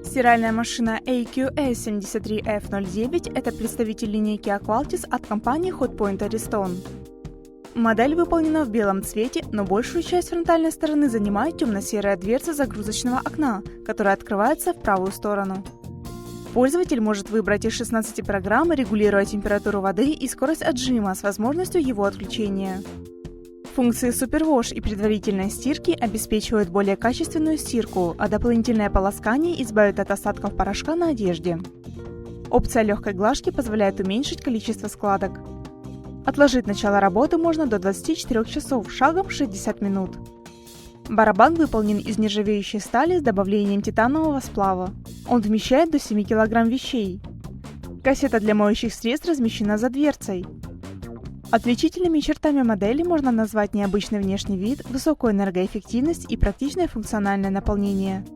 Стиральная машина AQS73F09 – это представитель линейки Aqualtis от компании Hotpoint Ariston. Модель выполнена в белом цвете, но большую часть фронтальной стороны занимает темно-серая дверца загрузочного окна, которая открывается в правую сторону. Пользователь может выбрать из 16 программ, регулируя температуру воды и скорость отжима с возможностью его отключения. Функции Superwash и предварительной стирки обеспечивают более качественную стирку, а дополнительное полоскание избавит от остатков порошка на одежде. Опция легкой глажки позволяет уменьшить количество складок. Отложить начало работы можно до 24 часов, шагом 60 минут. Барабан выполнен из нержавеющей стали с добавлением титанового сплава. Он вмещает до 7 кг вещей. Кассета для моющих средств размещена за дверцей. Отличительными чертами модели можно назвать необычный внешний вид, высокую энергоэффективность и практичное функциональное наполнение.